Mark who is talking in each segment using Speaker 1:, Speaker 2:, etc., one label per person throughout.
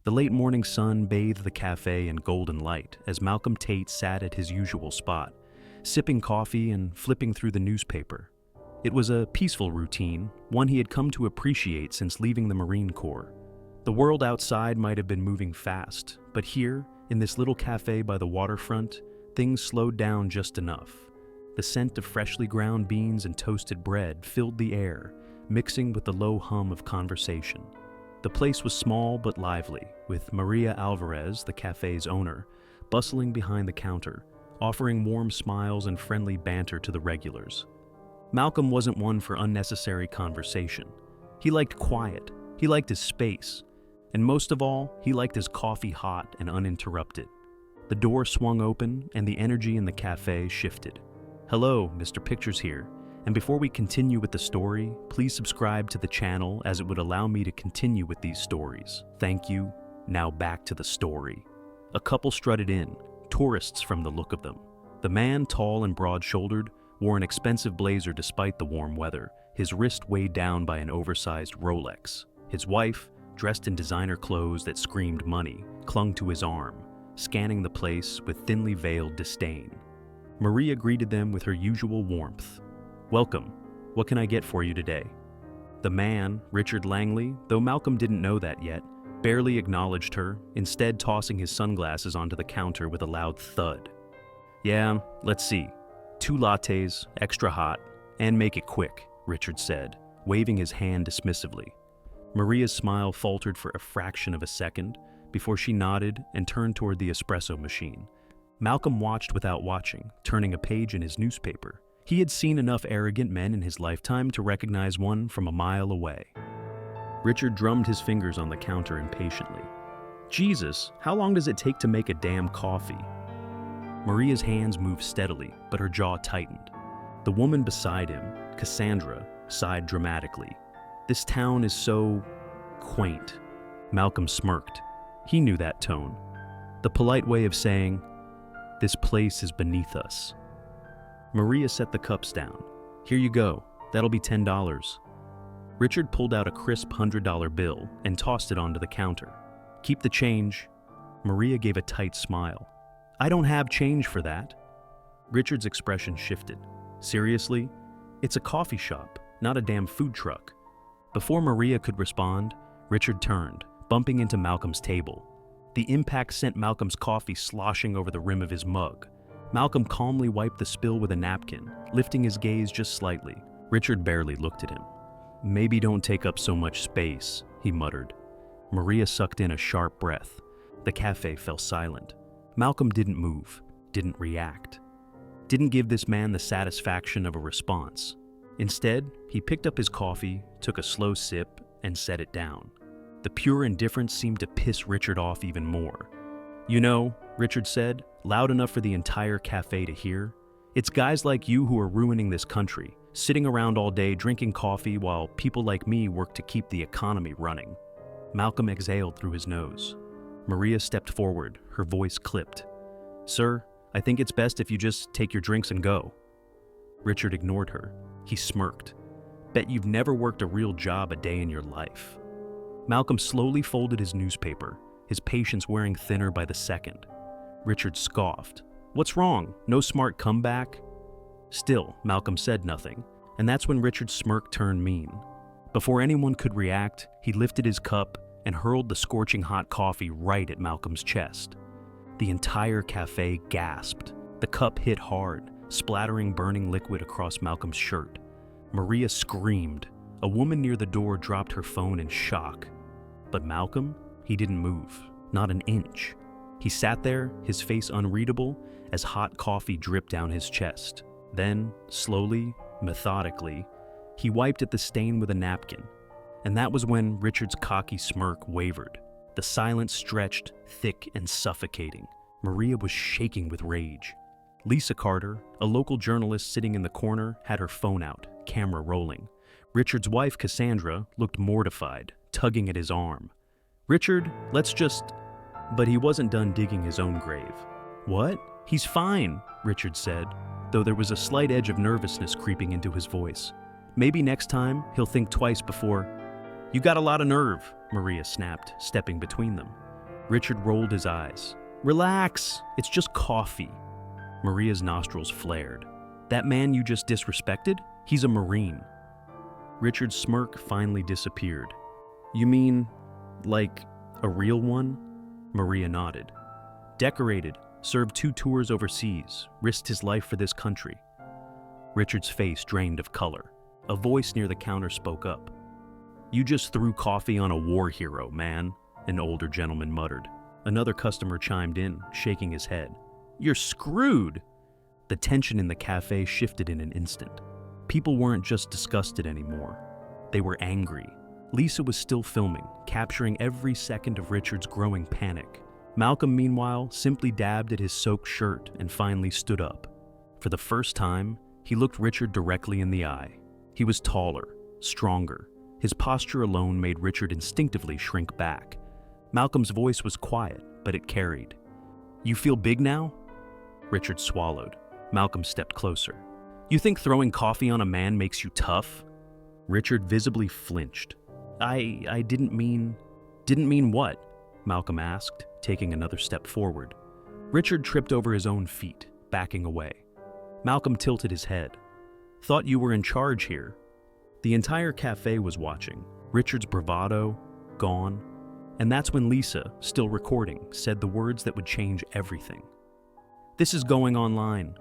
Speaker 1: The late morning sun bathed the cafe in golden light as Malcolm Tate sat at his usual spot, sipping coffee and flipping through the newspaper. It was a peaceful routine, one he had come to appreciate since leaving the Marine Corps. The world outside might have been moving fast, but here, in this little cafe by the waterfront, things slowed down just enough. The scent of freshly ground beans and toasted bread filled the air, mixing with the low hum of conversation. The place was small but lively, with Maria Alvarez, the cafe's owner, bustling behind the counter, offering warm smiles and friendly banter to the regulars. Malcolm wasn't one for unnecessary conversation. He liked quiet, he liked his space, and most of all, he liked his coffee hot and uninterrupted. The door swung open and the energy in the cafe shifted. "Hello, Mr. Pictures here, and before we continue with the story, please subscribe to the channel as it would allow me to continue with these stories. Thank you. Now back to the story." A couple strutted in, tourists from the look of them. The man, tall and broad-shouldered, wore an expensive blazer despite the warm weather, his wrist weighed down by an oversized Rolex. His wife, dressed in designer clothes that screamed money, clung to his arm, scanning the place with thinly veiled disdain. Maria greeted them with her usual warmth. "Welcome. What can I get for you today?" The man, Richard Langley, though Malcolm didn't know that yet, barely acknowledged her, instead tossing his sunglasses onto the counter with a loud thud. "Yeah, let's see. 2 lattes, extra hot, and make it quick," Richard said, waving his hand dismissively. Maria's smile faltered for a fraction of a second before she nodded and turned toward the espresso machine. Malcolm watched without watching, turning a page in his newspaper. He had seen enough arrogant men in his lifetime to recognize one from a mile away. Richard drummed his fingers on the counter impatiently. "Jesus, how long does it take to make a damn coffee?" Maria's hands moved steadily, but her jaw tightened. The woman beside him, Cassandra, sighed dramatically. "This town is so quaint." Malcolm smirked. He knew that tone. The polite way of saying, "This place is beneath us." Maria set the cups down. "Here you go. That'll be $10. Richard pulled out a crisp $100 bill and tossed it onto the counter. "Keep the change." Maria gave a tight smile. "I don't have change for that." Richard's expression shifted. "Seriously? It's a coffee shop, not a damn food truck." Before Maria could respond, Richard turned, bumping into Malcolm's table. The impact sent Malcolm's coffee sloshing over the rim of his mug. Malcolm calmly wiped the spill with a napkin, lifting his gaze just slightly. Richard barely looked at him. "Maybe don't take up so much space," he muttered. Maria sucked in a sharp breath. The cafe fell silent. Malcolm didn't move, didn't react, didn't give this man the satisfaction of a response. Instead, he picked up his coffee, took a slow sip, and set it down. The pure indifference seemed to piss Richard off even more. "You know," Richard said, loud enough for the entire cafe to hear, "it's guys like you who are ruining this country, sitting around all day drinking coffee while people like me work to keep the economy running." Malcolm exhaled through his nose. Maria stepped forward, her voice clipped. "Sir, I think it's best if you just take your drinks and go." Richard ignored her. He smirked. "Bet you've never worked a real job a day in your life." Malcolm slowly folded his newspaper, his patience wearing thinner by the second. Richard scoffed. "What's wrong? No smart comeback?" Still, Malcolm said nothing, and that's when Richard's smirk turned mean. Before anyone could react, he lifted his cup and hurled the scorching hot coffee right at Malcolm's chest. The entire cafe gasped. The cup hit hard, splattering burning liquid across Malcolm's shirt. Maria screamed. A woman near the door dropped her phone in shock. But Malcolm, he didn't move, not an inch. He sat there, his face unreadable, as hot coffee dripped down his chest. Then, slowly, methodically, he wiped at the stain with a napkin. And that was when Richard's cocky smirk wavered. The silence stretched, thick and suffocating. Maria was shaking with rage. Lisa Carter, a local journalist sitting in the corner, had her phone out, camera rolling. Richard's wife, Cassandra, looked mortified, tugging at his arm. "Richard, let's just..." But he wasn't done digging his own grave. "What? He's fine," Richard said, though there was a slight edge of nervousness creeping into his voice. "Maybe next time he'll think twice before..." "You got a lot of nerve," Maria snapped, stepping between them. Richard rolled his eyes. Relax, it's just coffee. Maria's nostrils flared. That man you just disrespected? He's a Marine. Richard's smirk finally disappeared. You mean, like, a real one? Maria nodded. Decorated, served 2 tours overseas, risked his life for this country. Richard's face drained of color. A voice near the counter spoke up. You just threw coffee on a war hero, man, an older gentleman muttered. Another customer chimed in, shaking his head. You're screwed! The tension in the cafe shifted in an instant. People weren't just disgusted anymore. They were angry. Lisa was still filming, capturing every second of Richard's growing panic. Malcolm, meanwhile, simply dabbed at his soaked shirt and finally stood up. For the first time, he looked Richard directly in the eye. He was taller, stronger. His posture alone made Richard instinctively shrink back. Malcolm's voice was quiet, but it carried. You feel big now? Richard swallowed. Malcolm stepped closer. You think throwing coffee on a man makes you tough? Richard visibly flinched. I didn't mean... Didn't mean what? Malcolm asked, taking another step forward. Richard tripped over his own feet, backing away. Malcolm tilted his head. Thought you were in charge here. The entire cafe was watching, Richard's bravado gone, and that's when Lisa, still recording, said the words that would change everything. This is going online.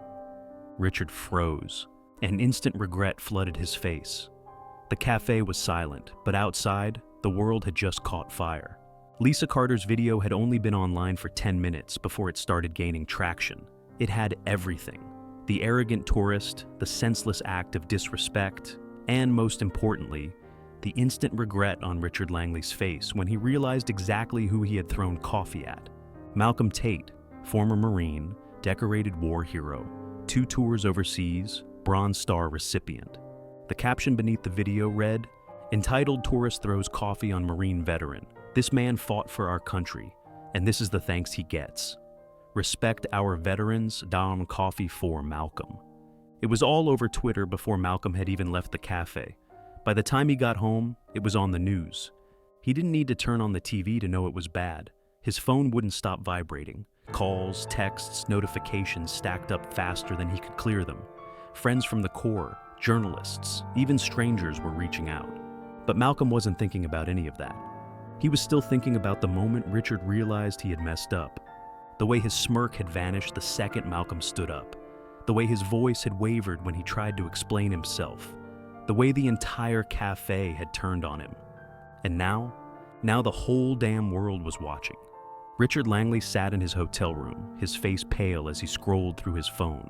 Speaker 1: Richard froze. An instant regret flooded his face. The cafe was silent, but outside, the world had just caught fire. Lisa Carter's video had only been online for 10 minutes before it started gaining traction. It had everything. The arrogant tourist, the senseless act of disrespect, and most importantly, the instant regret on Richard Langley's face when he realized exactly who he had thrown coffee at. Malcolm Tate, former Marine, decorated war hero, 2 tours overseas, Bronze Star recipient. The caption beneath the video read, "Entitled tourist throws coffee on Marine veteran. This man fought for our country, and this is the thanks he gets. Respect our veterans, down coffee for Malcolm." It was all over Twitter before Malcolm had even left the cafe. By the time he got home, it was on the news. He didn't need to turn on the TV to know it was bad. His phone wouldn't stop vibrating. Calls, texts, notifications stacked up faster than he could clear them. Friends from the Corps, journalists, even strangers were reaching out. But Malcolm wasn't thinking about any of that. He was still thinking about the moment Richard realized he had messed up. The way his smirk had vanished the second Malcolm stood up. The way his voice had wavered when he tried to explain himself. The way the entire cafe had turned on him. And now the whole damn world was watching. Richard Langley sat in his hotel room, his face pale as he scrolled through his phone.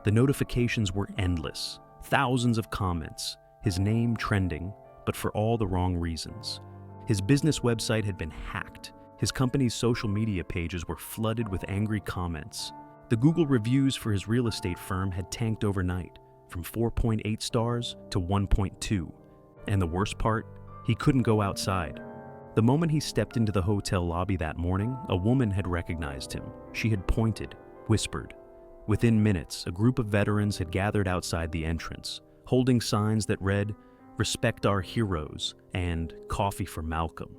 Speaker 1: The notifications were endless, thousands of comments, his name trending, but for all the wrong reasons. His business website had been hacked. His company's social media pages were flooded with angry comments. The Google reviews for his real estate firm had tanked overnight, from 4.8 stars to 1.2. And the worst part, he couldn't go outside. The moment he stepped into the hotel lobby that morning, a woman had recognized him. She had pointed, whispered. Within minutes, a group of veterans had gathered outside the entrance, holding signs that read, "Respect our heroes," and "Coffee for Malcolm."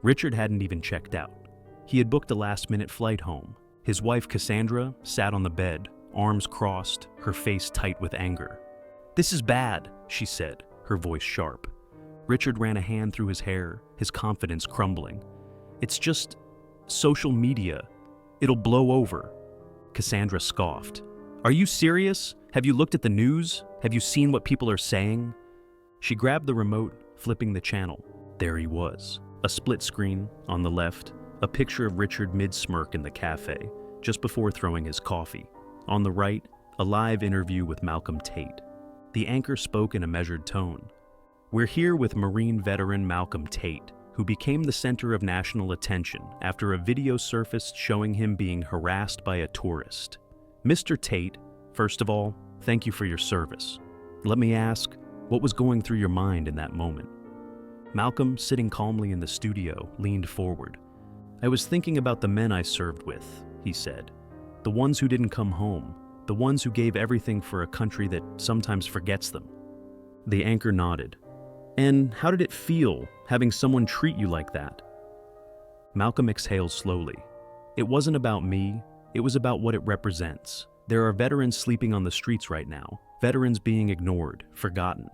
Speaker 1: Richard hadn't even checked out. He had booked a last-minute flight home. His wife, Cassandra, sat on the bed, arms crossed, her face tight with anger. "This is bad," she said, her voice sharp. Richard ran a hand through his hair, his confidence crumbling. "It's just social media. It'll blow over." Cassandra scoffed. "Are you serious? Have you looked at the news? Have you seen what people are saying?" She grabbed the remote, flipping the channel. There he was. A split screen, on the left, a picture of Richard mid-smirk in the cafe, just before throwing his coffee. On the right, a live interview with Malcolm Tate. The anchor spoke in a measured tone. "We're here with Marine veteran Malcolm Tate, who became the center of national attention after a video surfaced showing him being harassed by a tourist. Mr. Tate, first of all, thank you for your service. Let me ask, what was going through your mind in that moment?" Malcolm, sitting calmly in the studio, leaned forward. "I was thinking about the men I served with," he said. "The ones who didn't come home, the ones who gave everything for a country that sometimes forgets them." The anchor nodded. "And how did it feel, having someone treat you like that?" Malcolm exhaled slowly. It wasn't about me, it was about what it represents. There are veterans sleeping on the streets right now, veterans being ignored, forgotten.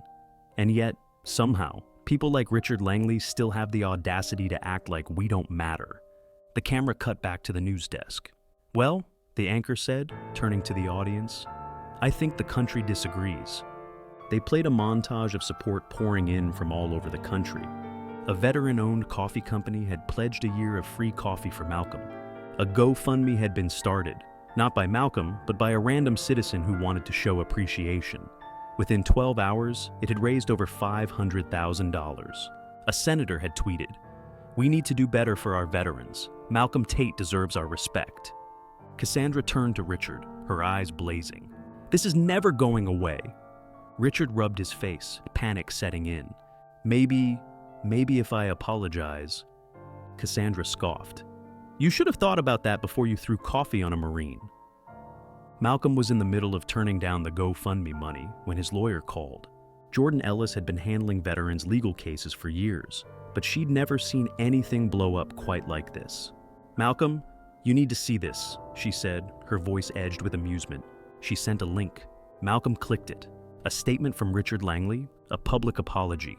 Speaker 1: And yet, somehow, people like Richard Langley still have the audacity to act like we don't matter. The camera cut back to the news desk. "Well," the anchor said, turning to the audience, "I think the country disagrees." They played a montage of support pouring in from all over the country. A veteran-owned coffee company had pledged a year of free coffee for Malcolm. A GoFundMe had been started, not by Malcolm, but by a random citizen who wanted to show appreciation. Within 12 hours, it had raised over $500,000. A senator had tweeted, "We need to do better for our veterans. Malcolm Tate deserves our respect." Cassandra turned to Richard, her eyes blazing. "This is never going away." Richard rubbed his face, panic setting in. Maybe if I apologize." Cassandra scoffed. "You should have thought about that before you threw coffee on a Marine." Malcolm was in the middle of turning down the GoFundMe money when his lawyer called. Jordan Ellis had been handling veterans' legal cases for years, but she'd never seen anything blow up quite like this. "Malcolm, you need to see this," she said, her voice edged with amusement. She sent a link. Malcolm clicked it. A statement from Richard Langley, a public apology.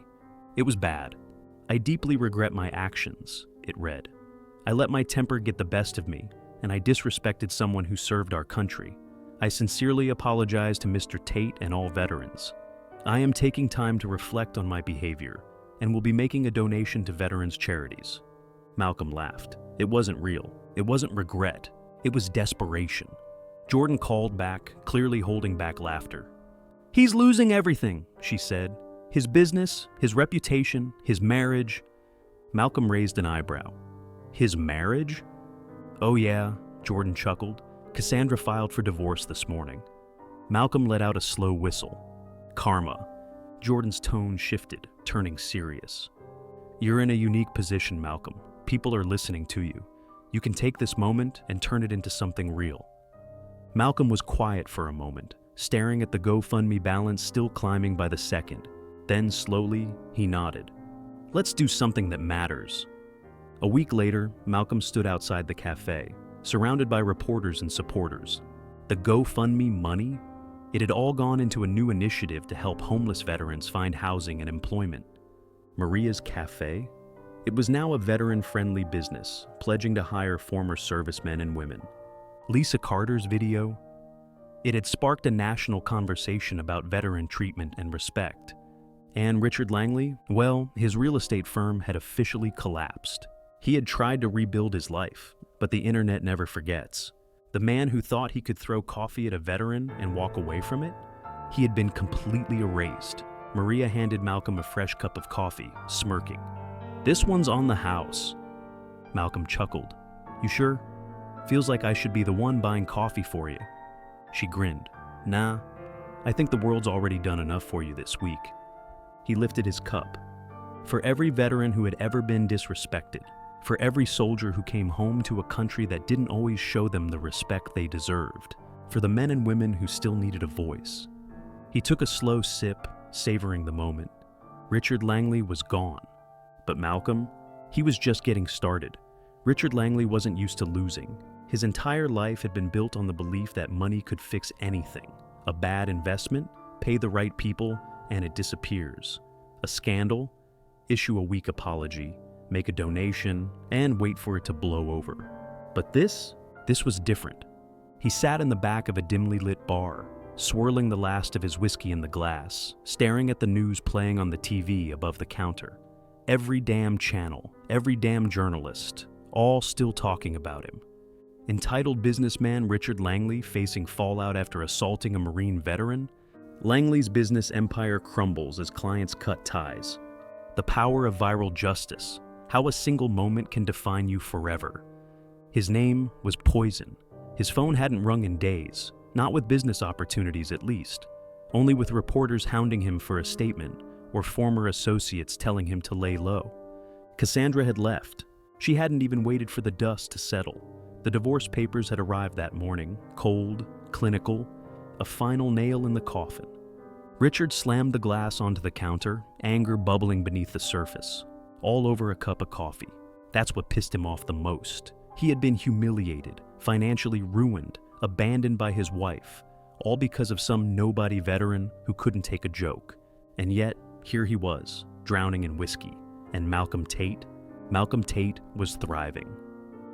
Speaker 1: It was bad. "I deeply regret my actions," it read. "I let my temper get the best of me, and I disrespected someone who served our country. I sincerely apologize to Mr. Tate and all veterans. I am taking time to reflect on my behavior, and will be making a donation to veterans' charities." Malcolm laughed. It wasn't real. It wasn't regret. It was desperation. Jordan called back, clearly holding back laughter. "He's losing everything," she said. "His business, his reputation, his marriage." Malcolm raised an eyebrow. "His marriage?" "Oh yeah," Jordan chuckled. "Cassandra filed for divorce this morning." Malcolm let out a slow whistle. "Karma." Jordan's tone shifted, turning serious. "You're in a unique position, Malcolm. People are listening to you. You can take this moment and turn it into something real." Malcolm was quiet for a moment, staring at the GoFundMe balance still climbing by the second. Then slowly, he nodded. "Let's do something that matters." A week later, Malcolm stood outside the cafe, surrounded by reporters and supporters. The GoFundMe money? It had all gone into a new initiative to help homeless veterans find housing and employment. Maria's Cafe? It was now a veteran-friendly business, pledging to hire former servicemen and women. Lisa Carter's video? It had sparked a national conversation about veteran treatment and respect. And Richard Langley? Well, his real estate firm had officially collapsed. He had tried to rebuild his life, but the internet never forgets. The man who thought he could throw coffee at a veteran and walk away from it? He had been completely erased. Maria handed Malcolm a fresh cup of coffee, smirking. "This one's on the house." Malcolm chuckled. "You sure? Feels like I should be the one buying coffee for you." She grinned. "Nah, I think the world's already done enough for you this week." He lifted his cup. "For every veteran who had ever been disrespected, for every soldier who came home to a country that didn't always show them the respect they deserved, for the men and women who still needed a voice." He took a slow sip, savoring the moment. Richard Langley was gone. But Malcolm? He was just getting started. Richard Langley wasn't used to losing. His entire life had been built on the belief that money could fix anything. A bad investment, pay the right people, and it disappears. A scandal, issue a weak apology, make a donation, and wait for it to blow over. But this was different. He sat in the back of a dimly lit bar, swirling the last of his whiskey in the glass, staring at the news playing on the TV above the counter. Every damn channel, every damn journalist, all still talking about him. Entitled businessman Richard Langley facing fallout after assaulting a Marine veteran? Langley's business empire crumbles as clients cut ties. The power of viral justice, how a single moment can define you forever. His name was poison. His phone hadn't rung in days, not with business opportunities at least, only with reporters hounding him for a statement or former associates telling him to lay low. Cassandra had left. She hadn't even waited for the dust to settle. The divorce papers had arrived that morning, cold, clinical, a final nail in the coffin. Richard slammed the glass onto the counter, anger bubbling beneath the surface, all over a cup of coffee. That's what pissed him off the most. He had been humiliated, financially ruined, abandoned by his wife, all because of some nobody veteran who couldn't take a joke. And yet, here he was, drowning in whiskey. And Malcolm Tate was thriving.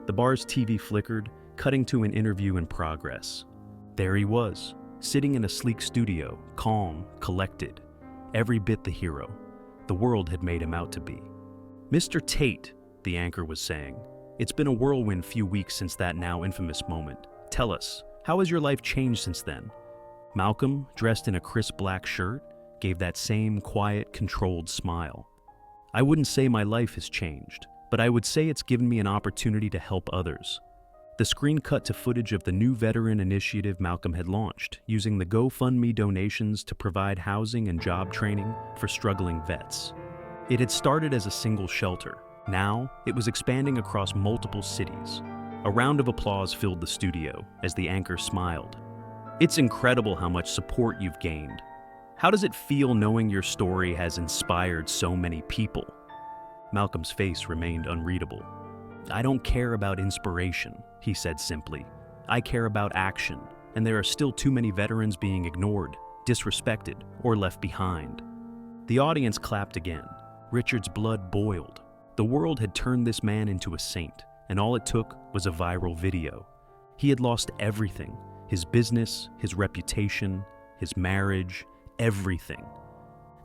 Speaker 1: The bar's TV flickered, cutting to an interview in progress. There he was, sitting in a sleek studio, calm, collected, every bit the hero the world had made him out to be. "Mr. Tate," the anchor was saying, "it's been a whirlwind few weeks since that now infamous moment. Tell us, how has your life changed since then?" Malcolm, dressed in a crisp black shirt, gave that same quiet, controlled smile. "I wouldn't say my life has changed, but I would say it's given me an opportunity to help others." The screen cut to footage of the new veteran initiative Malcolm had launched, using the GoFundMe donations to provide housing and job training for struggling vets. It had started as a single shelter. Now, it was expanding across multiple cities. A round of applause filled the studio as the anchor smiled. "It's incredible how much support you've gained. How does it feel knowing your story has inspired so many people?" Malcolm's face remained unreadable. "I don't care about inspiration," he said simply. "I care about action, and there are still too many veterans being ignored, disrespected, or left behind." The audience clapped again. Richard's blood boiled. The world had turned this man into a saint, and all it took was a viral video. He had lost everything: his business, his reputation, his marriage, everything.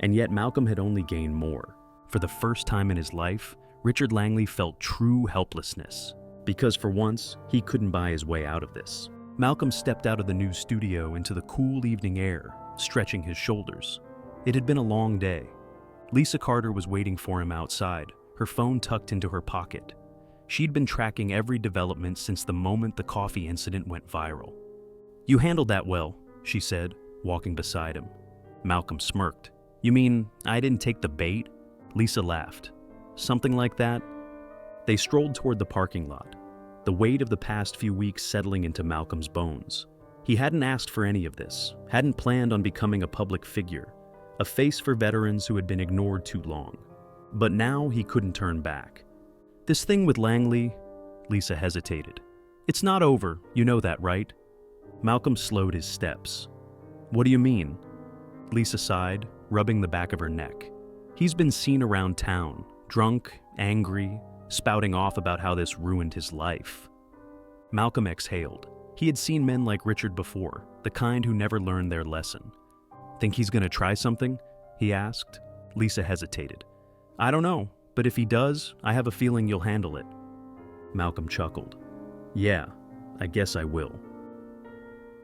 Speaker 1: And yet Malcolm had only gained more. For the first time in his life, Richard Langley felt true helplessness, because for once, he couldn't buy his way out of this. Malcolm stepped out of the news studio into the cool evening air, stretching his shoulders. It had been a long day. Lisa Carter was waiting for him outside, her phone tucked into her pocket. She'd been tracking every development since the moment the coffee incident went viral. "You handled that well," she said, walking beside him. Malcolm smirked. "You mean I didn't take the bait?" Lisa laughed. "Something like that." They strolled toward the parking lot, the weight of the past few weeks settling into Malcolm's bones. He hadn't asked for any of this, hadn't planned on becoming a public figure, a face for veterans who had been ignored too long. But now he couldn't turn back. "This thing with Langley," Lisa hesitated. "It's not over, you know that, right?" Malcolm slowed his steps. "What do you mean?" Lisa sighed, rubbing the back of her neck. "He's been seen around town, drunk, angry, spouting off about how this ruined his life." Malcolm exhaled. He had seen men like Richard before, the kind who never learned their lesson. "Think he's gonna try something?" he asked. Lisa hesitated. "I don't know, but if he does, I have a feeling you'll handle it." Malcolm chuckled. "Yeah, I guess I will."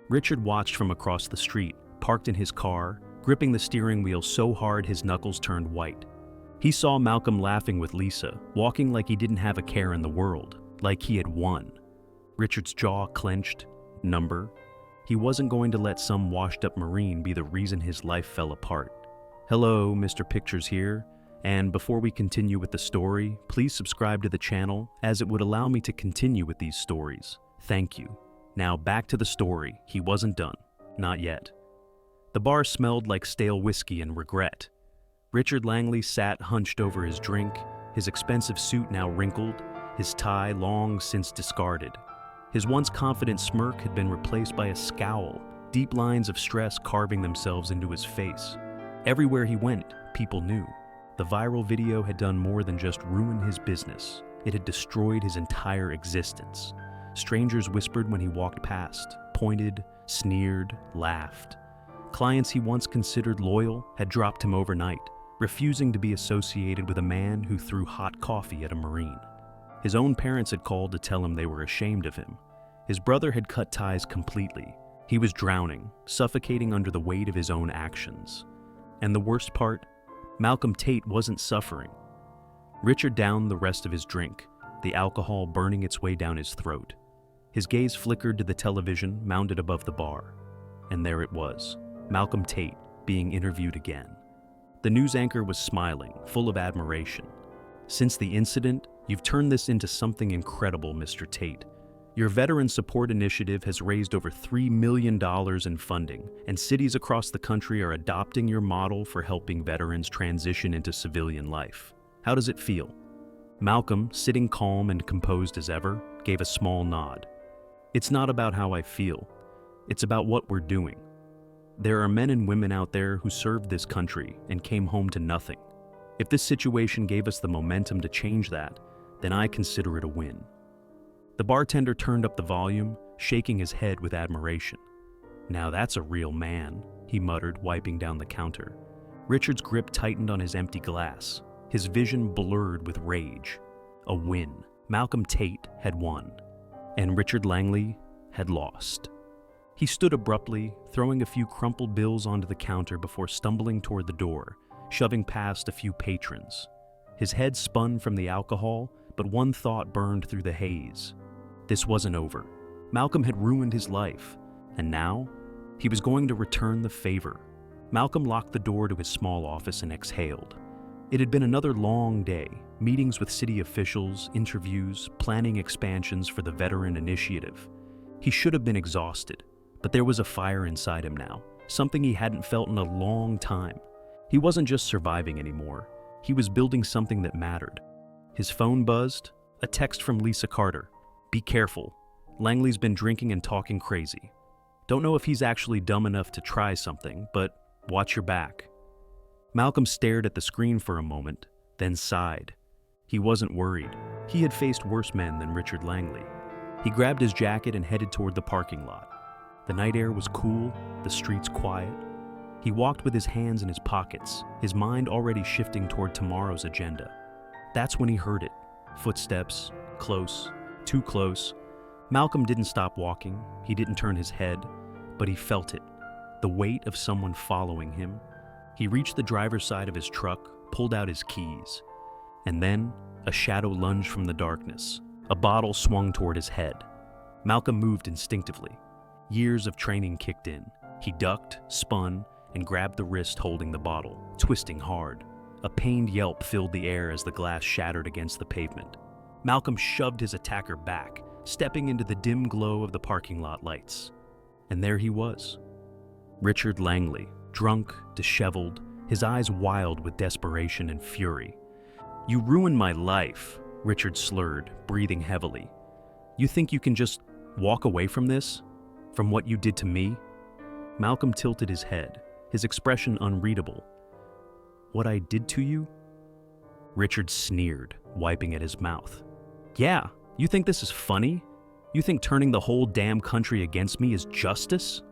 Speaker 1: Richard watched from across the street, parked in his car, gripping the steering wheel so hard his knuckles turned white. He saw Malcolm laughing with Lisa, walking like he didn't have a care in the world, like he had won. Richard's jaw clenched. Number? He wasn't going to let some washed-up Marine be the reason his life fell apart. "Hello, Mr. Pictures here, and before we continue with the story, please subscribe to the channel as it would allow me to continue with these stories. Thank you." Now back to the story. He wasn't done. Not yet. The bar smelled like stale whiskey and regret. Richard Langley sat hunched over his drink, his expensive suit now wrinkled, his tie long since discarded. His once confident smirk had been replaced by a scowl, deep lines of stress carving themselves into his face. Everywhere he went, people knew. The viral video had done more than just ruin his business. It had destroyed his entire existence. Strangers whispered when he walked past, pointed, sneered, laughed. Clients he once considered loyal had dropped him overnight, refusing to be associated with a man who threw hot coffee at a Marine. His own parents had called to tell him they were ashamed of him. His brother had cut ties completely. He was drowning, suffocating under the weight of his own actions. And the worst part, Malcolm Tate wasn't suffering. Richard downed the rest of his drink, the alcohol burning its way down his throat. His gaze flickered to the television mounted above the bar. And there it was, Malcolm Tate being interviewed again. The news anchor was smiling, full of admiration. "Since the incident, you've turned this into something incredible, Mr. Tate. Your veteran support initiative has raised over $3 million in funding, and cities across the country are adopting your model for helping veterans transition into civilian life. How does it feel?" Malcolm, sitting calm and composed as ever, gave a small nod. It's not about how I feel. It's about what we're doing. There are men and women out there who served this country and came home to nothing. If this situation gave us the momentum to change that, then I consider it a win. The bartender turned up the volume, shaking his head with admiration. Now that's a real man, he muttered, wiping down the counter. Richard's grip tightened on his empty glass, his vision blurred with rage. A win. Malcolm Tate had won, and Richard Langley had lost. He stood abruptly, throwing a few crumpled bills onto the counter before stumbling toward the door, shoving past a few patrons. His head spun from the alcohol, but one thought burned through the haze. This wasn't over. Malcolm had ruined his life, and now he was going to return the favor. Malcolm locked the door to his small office and exhaled. It had been another long day, meetings with city officials, interviews, planning expansions for the Veteran Initiative. He should have been exhausted, but there was a fire inside him now, something he hadn't felt in a long time. He wasn't just surviving anymore. He was building something that mattered. His phone buzzed, a text from Lisa Carter. "Be careful. Langley's been drinking and talking crazy. Don't know if he's actually dumb enough to try something, but watch your back." Malcolm stared at the screen for a moment, then sighed. He wasn't worried. He had faced worse men than Richard Langley. He grabbed his jacket and headed toward the parking lot. The night air was cool, the streets quiet. He walked with his hands in his pockets, his mind already shifting toward tomorrow's agenda. That's when he heard it. Footsteps, close, too close. Malcolm didn't stop walking, he didn't turn his head, but he felt it, the weight of someone following him. He reached the driver's side of his truck, pulled out his keys, and then a shadow lunged from the darkness. A bottle swung toward his head. Malcolm moved instinctively. Years of training kicked in. He ducked, spun, and grabbed the wrist holding the bottle, twisting hard. A pained yelp filled the air as the glass shattered against the pavement. Malcolm shoved his attacker back, stepping into the dim glow of the parking lot lights. And there he was. Richard Langley, drunk, disheveled, his eyes wild with desperation and fury. "You ruined my life," Richard slurred, breathing heavily. "You think you can just walk away from this? From what you did to me?" Malcolm tilted his head, his expression unreadable. "What I did to you?" Richard sneered, wiping at his mouth. "Yeah, you think this is funny? You think turning the whole damn country against me is justice?"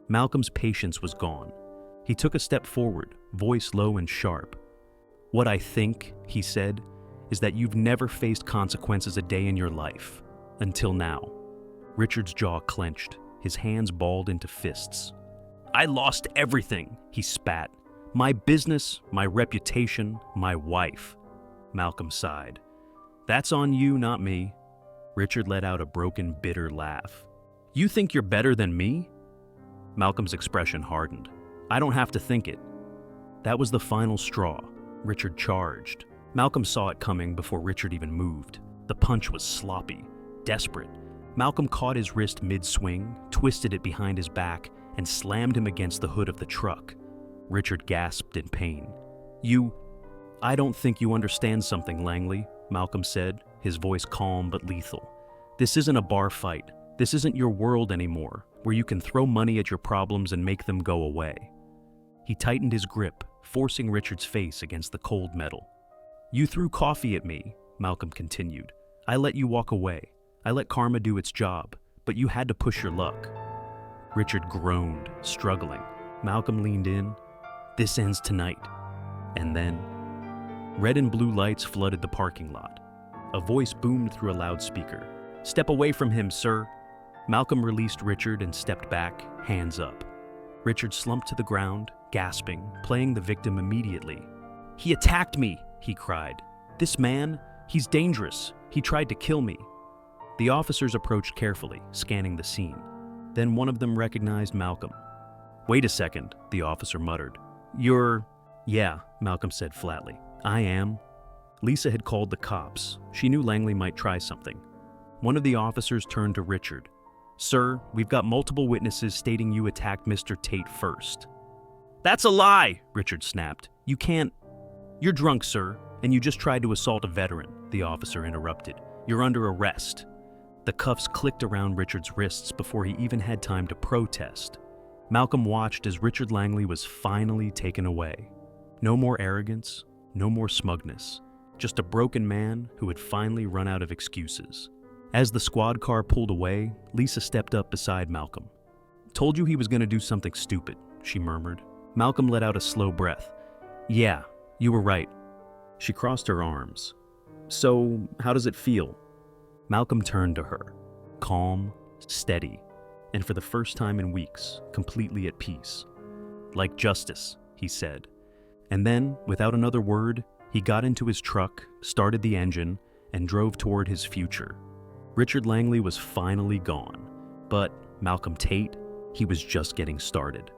Speaker 1: Malcolm's patience was gone. He took a step forward, voice low and sharp. "What I think," he said, "is that you've never faced consequences a day in your life. Until now." Richard's jaw clenched, his hands balled into fists. "I lost everything," he spat. "My business, my reputation, my wife." Malcolm sighed. "That's on you, not me." Richard let out a broken, bitter laugh. "You think you're better than me?" Malcolm's expression hardened. "I don't have to think it." That was the final straw. Richard charged. Malcolm saw it coming before Richard even moved. The punch was sloppy, desperate. Malcolm caught his wrist mid-swing, twisted it behind his back, and slammed him against the hood of the truck. Richard gasped in pain. I don't think you understand something, Langley," Malcolm said, his voice calm but lethal. "This isn't a bar fight. This isn't your world anymore, where you can throw money at your problems and make them go away." He tightened his grip, forcing Richard's face against the cold metal. "You threw coffee at me," Malcolm continued. "I let you walk away. I let karma do its job, but you had to push your luck." Richard groaned, struggling. Malcolm leaned in. "This ends tonight." And then, red and blue lights flooded the parking lot. A voice boomed through a loudspeaker. "Step away from him, sir." Malcolm released Richard and stepped back, hands up. Richard slumped to the ground, gasping, playing the victim immediately. "He attacked me," he cried. "This man, he's dangerous. He tried to kill me." The officers approached carefully, scanning the scene. Then one of them recognized Malcolm. "Wait a second," the officer muttered. "You're—" "Yeah," Malcolm said flatly. "I am." Lisa had called the cops. She knew Langley might try something. One of the officers turned to Richard. "Sir, we've got multiple witnesses stating you attacked Mr. Tate first." "That's a lie," Richard snapped. "You can't—" "You're drunk, sir. And you just tried to assault a veteran, the officer interrupted. You're under arrest. The cuffs clicked around Richard's wrists before he even had time to protest. Malcolm watched as Richard Langley was finally taken away. No more arrogance, no more smugness, just a broken man who had finally run out of excuses. As the squad car pulled away, Lisa stepped up beside Malcolm. "Told you he was going to do something stupid," she murmured. Malcolm let out a slow breath. "Yeah, you were right." She crossed her arms. "So, how does it feel?" Malcolm turned to her, calm, steady, and for the first time in weeks, completely at peace. "Like justice," he said. And then, without another word, he got into his truck, started the engine, and drove toward his future. Richard Langley was finally gone, but Malcolm Tate, he was just getting started.